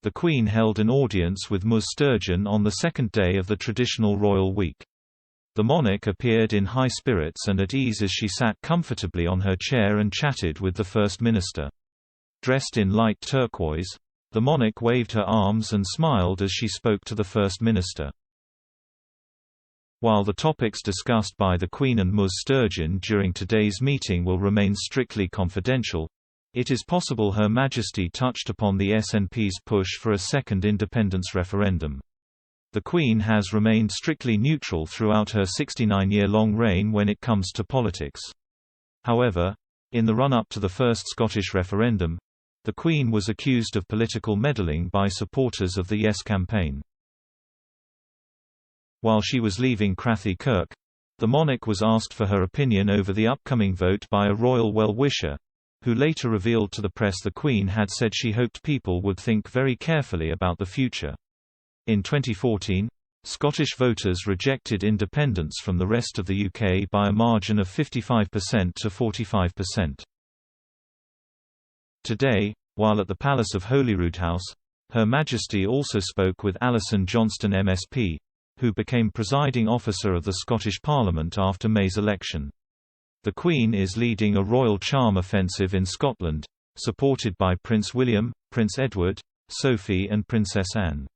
The Queen held an audience with Ms Sturgeon on the second day of the traditional royal week. The monarch appeared in high spirits and at ease as she sat comfortably on her chair and chatted with the First Minister. Dressed in light turquoise, the monarch waved her arms and smiled as she spoke to the First Minister. While the topics discussed by the Queen and Ms Sturgeon during today's meeting will remain strictly confidential, it is possible Her Majesty touched upon the SNP's push for a second independence referendum. The Queen has remained strictly neutral throughout her 69-year-long reign when it comes to politics. However, in the run-up to the first Scottish referendum, the Queen was accused of political meddling by supporters of the Yes campaign. While she was leaving Crathie Kirk, the monarch was asked for her opinion over the upcoming vote by a royal well-wisher, who later revealed to the press the Queen had said she hoped people would think very carefully about the future. In 2014, Scottish voters rejected independence from the rest of the UK by a margin of 55% to 45%. Today, while at the Palace of Holyrood House, Her Majesty also spoke with Alison Johnston MSP, who became presiding officer of the Scottish Parliament after May's election. The Queen is leading a royal charm offensive in Scotland, supported by Prince William, Prince Edward, Sophie and Princess Anne.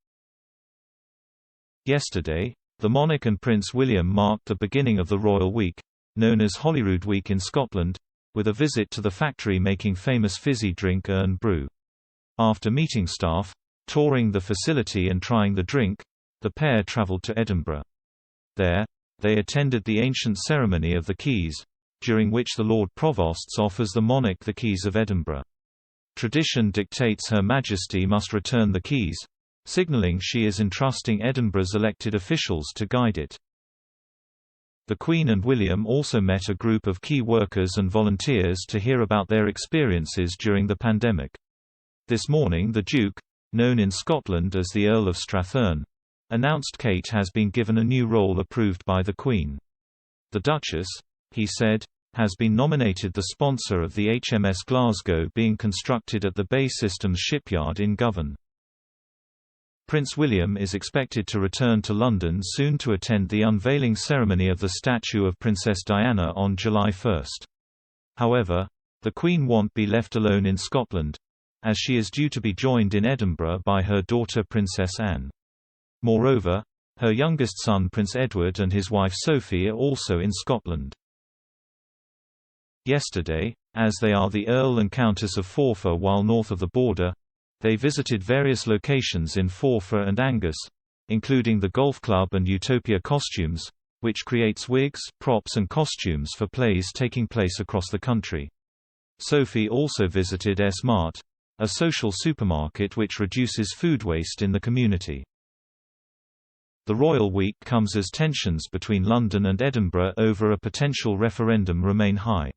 Yesterday, the monarch and Prince William marked the beginning of the Royal Week, known as Holyrood Week in Scotland, with a visit to the factory making famous fizzy drink Irn Bru. After meeting staff, touring the facility and trying the drink, the pair travelled to Edinburgh. There, they attended the ancient ceremony of the Keys, during which the Lord Provost offers the monarch the Keys of Edinburgh. Tradition dictates Her Majesty must return the keys, signalling she is entrusting Edinburgh's elected officials to guide it. The Queen and William also met a group of key workers and volunteers to hear about their experiences during the pandemic. This morning the Duke, known in Scotland as the Earl of Strathearn, announced Kate has been given a new role approved by the Queen. The Duchess, he said, has been nominated the sponsor of the HMS Glasgow being constructed at the BAE Systems shipyard in Govan. Prince William is expected to return to London soon to attend the unveiling ceremony of the statue of Princess Diana on July 1. However, the Queen won't be left alone in Scotland, as she is due to be joined in Edinburgh by her daughter Princess Anne. Moreover, her youngest son Prince Edward and his wife Sophie are also in Scotland. Yesterday, as they are the Earl and Countess of Forfar while north of the border, they visited various locations in Forfar and Angus, including the Golf Club and Utopia Costumes, which creates wigs, props and costumes for plays taking place across the country. Sophie also visited S-Mart, a social supermarket which reduces food waste in the community. The Royal Week comes as tensions between London and Edinburgh over a potential referendum remain high.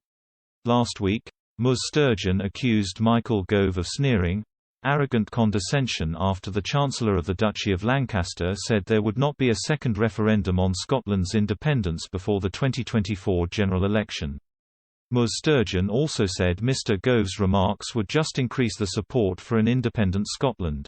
Last week, Ms Sturgeon accused Michael Gove of sneering, arrogant condescension after the Chancellor of the Duchy of Lancaster said there would not be a second referendum on Scotland's independence before the 2024 general election. Ms Sturgeon also said Mr Gove's remarks would just increase the support for an independent Scotland.